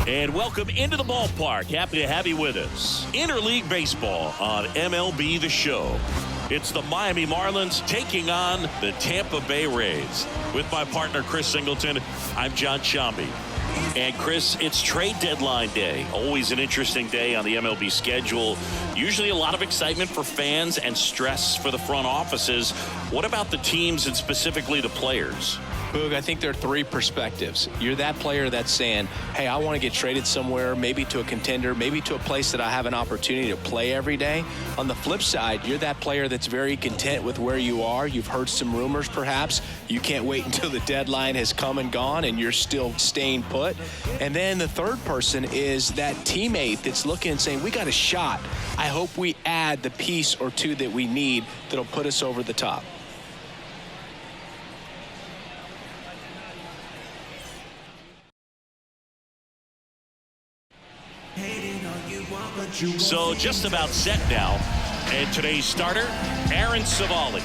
And welcome into the ballpark. Happy to have you with us. Interleague Baseball on MLB The Show. It's the Miami Marlins taking on the Tampa Bay Rays. With my partner, Chris Singleton, I'm John Shambi. And Chris, it's trade deadline day. Always an interesting day on the MLB schedule. Usually a lot of excitement for fans and stress for the front offices. What about the teams and specifically the players? Boog, I think there are three perspectives. You're that player that's saying, hey, I want to get traded somewhere, maybe to a contender, maybe to a place that I have an opportunity to play every day. On the flip side, you're that player that's very content with where you are. You've heard some rumors, perhaps. You can't wait until the deadline has come and gone and you're still staying put. And then the third person is that teammate that's looking and saying, we got a shot. I hope we add the piece or two that we need that'll put us over the top. So just about set now. And today's starter, Aaron Civale.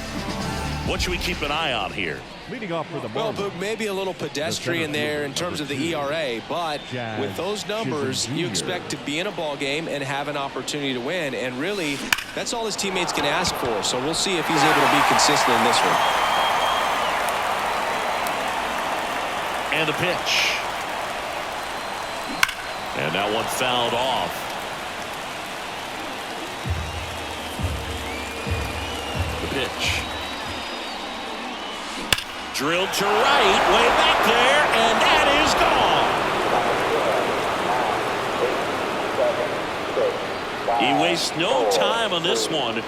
What should we keep an eye on here? Leading off for the Well, Boog, maybe a little pedestrian there in terms of the ERA, but with those numbers, you expect to be in a ball game and have an opportunity to win. And really, that's all his teammates can ask for. So we'll see if he's able to be consistent in this one. And the pitch. And that one fouled off. Pitch. Drilled to right, way back there, and that is gone. He wastes no time on this one.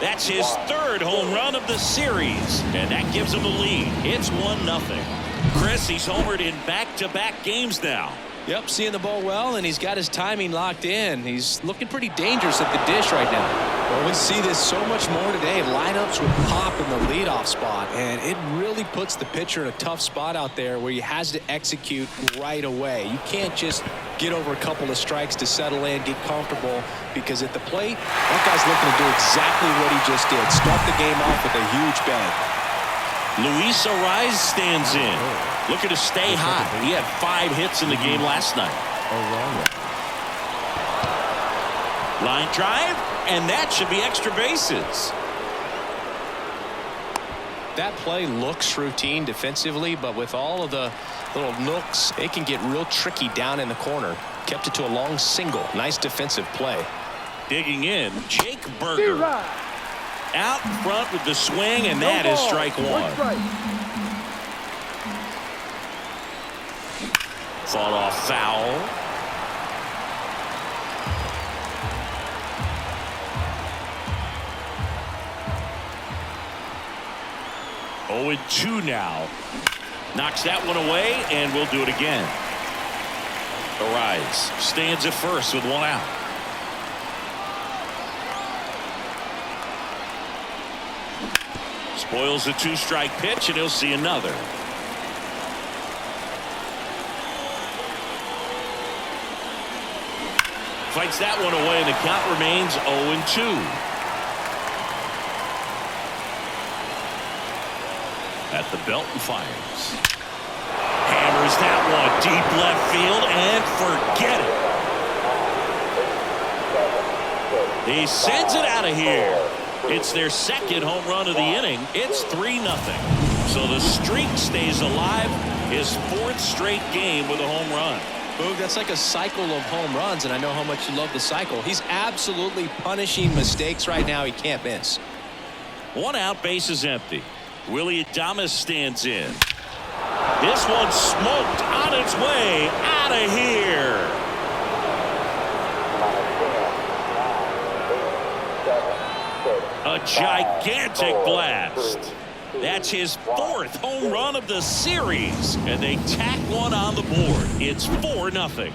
That's his third home run of the series, and that gives him the lead. It's 1-0. Chris, he's homered in back-to-back games now. Yep, seeing the ball well, and he's got his timing locked in. He's looking pretty dangerous at the dish right now. Well, we see this so much more today. Lineups with pop in the leadoff spot, and it really puts the pitcher in a tough spot out there where he has to execute right away. You can't just get over a couple of strikes to settle in, get comfortable, because at the plate, that guy's looking to do exactly what he just did. Start the game off with a huge bang. Luis Arraez stands in. Looking to stay hot. He had 5 hits in the game last night. Line drive, and that should be extra bases. That play looks routine defensively, but with all of the little nooks, it can get real tricky down in the corner. Kept it to a long single. Nice defensive play. Digging in, Jake Burger. Out front with the swing, and that is strike one. Fought off foul. Oh, and 2 now. Knocks that one away, and we'll do it again. Arraez stands at first with 1 out. Spoils the 2-strike pitch, and he'll see another. Fights that one away, and the count remains 0-2. At the belt and fires. Hammers that one deep left field, and forget it. He sends it out of here. It's their second home run of the inning. It's 3-0. So the streak stays alive. His 4th straight game with a home run. Boog, that's like a cycle of home runs, and I know how much you love the cycle. He's absolutely punishing mistakes right now he can't miss. 1 out, base is empty. Willy Adames stands in. This one smoked on its way out of here. A gigantic blast. That's his 4th home run of the series, and they tack one on the board. It's 4-0.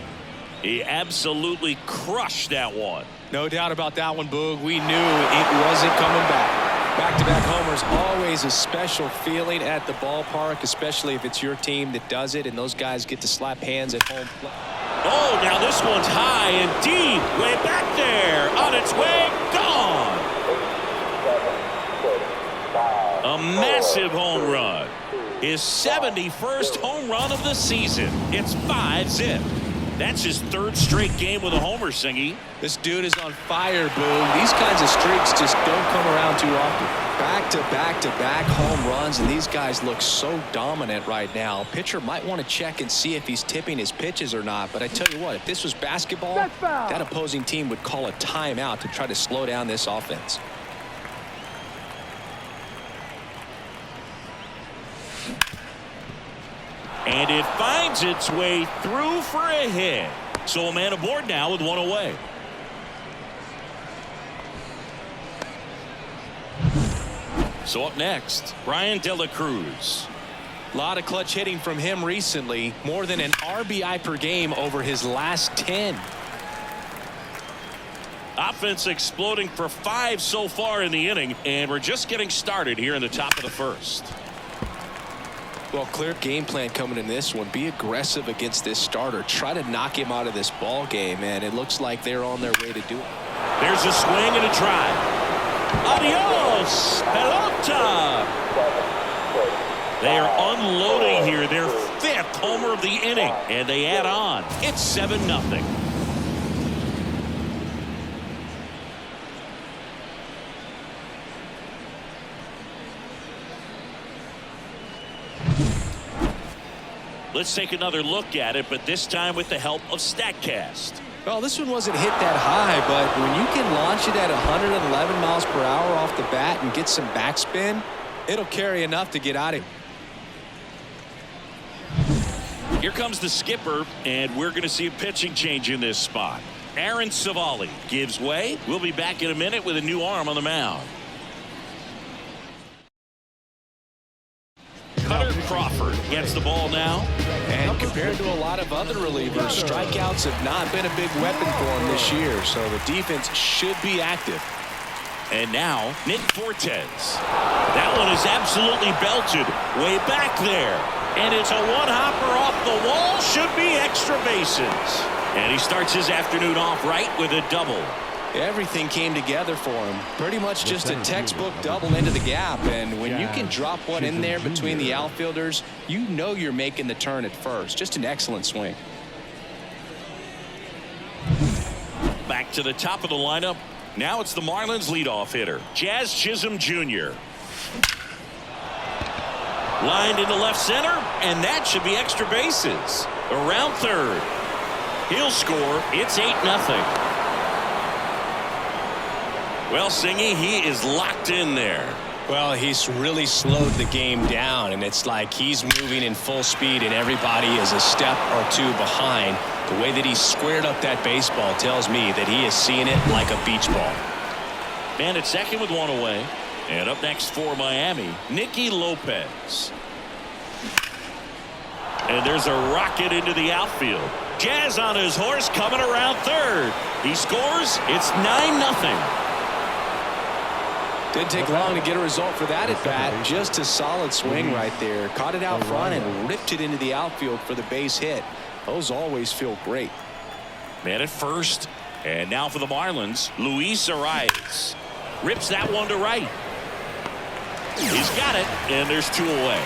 He absolutely crushed that one. No doubt about that one, Boog. We knew it wasn't coming back. Back-to-back homers, always a special feeling at the ballpark, especially if it's your team that does it, and those guys get to slap hands at home plate. Oh, now this one's high and deep, way back there, on its way, gone. A massive home run. His 71st home run of the season. It's 5-0. That's his third straight game with a homer, Singy. This dude is on fire, Boog. These kinds of streaks just don't come around too often. Back-to-back home runs, and these guys look so dominant right now. Pitcher might want to check and see if he's tipping his pitches or not, but I tell you what, if this was basketball, that opposing team would call a timeout to try to slow down this offense. And it finds its way through for a hit. So a man aboard now with one away. So up next, Brian De La Cruz. A lot of clutch hitting from him recently. More than an RBI per game over his last 10. Offense exploding for 5 so far in the inning. And we're just getting started here in the top of the first. Well, clear game plan coming in this one. Be aggressive against this starter. Try to knock him out of this ball game, and it looks like they're on their way to do it. There's a swing and a drive. Adios, pelota. They are unloading here. Their 5th homer of the inning, and they add on. It's 7-0. Let's take another look at it, but this time with the help of StatCast. Well, this one wasn't hit that high, but when you can launch it at 111 miles per hour off the bat and get some backspin, it'll carry enough to get out of it. Here comes the skipper, and we're going to see a pitching change in this spot. Aaron Civale gives way. We'll be back in a minute with a new arm on the mound. Cutter Crawford gets the ball now. And compared to a lot of other relievers, strikeouts have not been a big weapon for him this year, so the defense should be active. And now, Nick Fortes. That one is absolutely belted way back there. And it's a one-hopper off the wall. Should be extra bases. And he starts his afternoon off right with a double. Everything came together for him. Pretty much just a textbook double into the gap. And when you can drop one in there between the outfielders, you know you're making the turn at first. Just an excellent swing. Back to the top of the lineup. Now it's the Marlins leadoff hitter, Jazz Chisholm Jr. Lined into left center, and that should be extra bases. Around third. He'll score. It's 8-0. Well, Singy, he is locked in there. Well, he's really slowed the game down, and it's like he's moving in full speed, and everybody is a step or two behind. The way that he squared up that baseball tells me that he is seeing it like a beach ball. Man at second with one away. And up next for Miami, Nicky Lopez. And there's a rocket into the outfield. Jazz on his horse coming around third. He scores. It's 9-0. Didn't take long to get a result for that at bat. Just a solid swing right there. Caught it out front and ripped it into the outfield for the base hit. Those always feel great. Man at first. And now for the Marlins, Luis Arias. Rips that one to right. He's got it, and there's 2 away.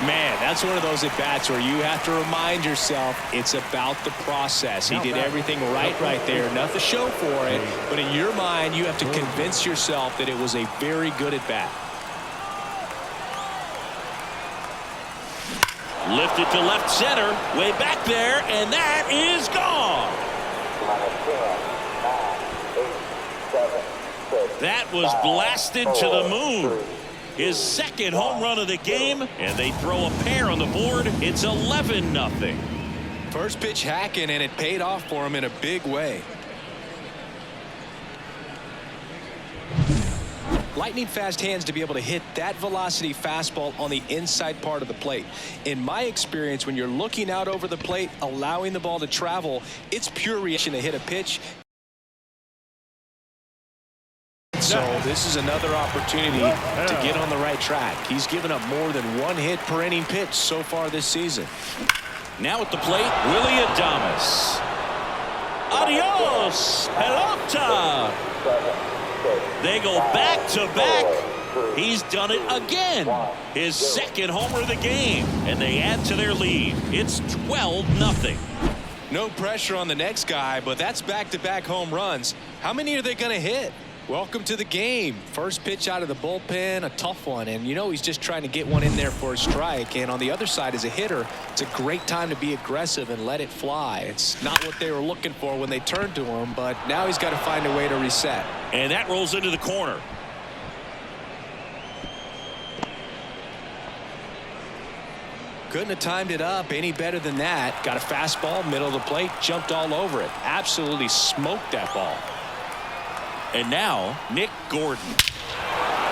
Man, that's one of those at-bats where you have to remind yourself it's about the process. He did everything right there. Nothing to show for it, but in your mind, you have to convince yourself that it was a very good at-bat. Lifted to left center, way back there, and that is gone. 10, 9, 8, 7, 6, that was blasted 4, to the moon. 3, his second home run of the game, and they throw a pair on the board. It's 11-0. First pitch hacking, and it paid off for him in a big way. Lightning fast hands to be able to hit that velocity fastball on the inside part of the plate. In my experience, when you're looking out over the plate, allowing the ball to travel, it's pure reaction to hit a pitch. So this is another opportunity to get on the right track. He's given up more than 1 hit per inning pitch so far this season. Now at the plate, Willy Adames. Adios, pelota. They go back to back. He's done it again. His second homer of the game, and they add to their lead. It's 12-0. No pressure on the next guy, but that's back-to-back home runs. How many are they going to hit? Welcome to the game. First pitch out of the bullpen, a tough one. And you know he's just trying to get one in there for a strike. And on the other side, as a hitter, it's a great time to be aggressive and let it fly. It's not what they were looking for when they turned to him, but now he's got to find a way to reset. And that rolls into the corner. Couldn't have timed it up any better than that. Got a fastball, middle of the plate, jumped all over it. Absolutely smoked that ball. And now Nick Gordon.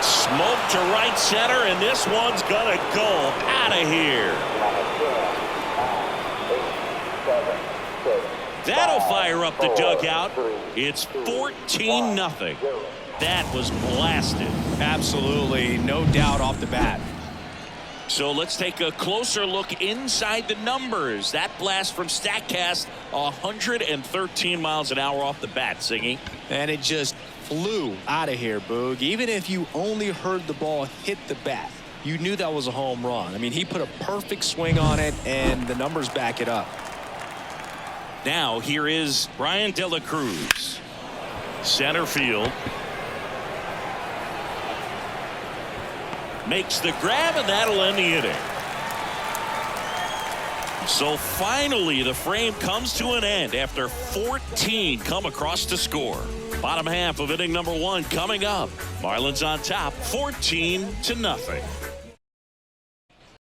Smoke to right center, and this one's gonna go out of here. That'll fire up the dugout. It's 14-0. That was blasted. Absolutely, no doubt off the bat. So let's take a closer look inside the numbers. That blast from StatCast, 113 miles an hour off the bat, Singy. And it just flew out of here, Boog. Even if you only heard the ball hit the bat, you knew that was a home run. I mean, he put a perfect swing on it, and the numbers back it up. Now here is Brian De La Cruz. Center field. Makes the grab, and that'll end the inning. So finally the frame comes to an end after 14 come across to score. Bottom half of inning number 1 coming up. Marlins on top 14-0.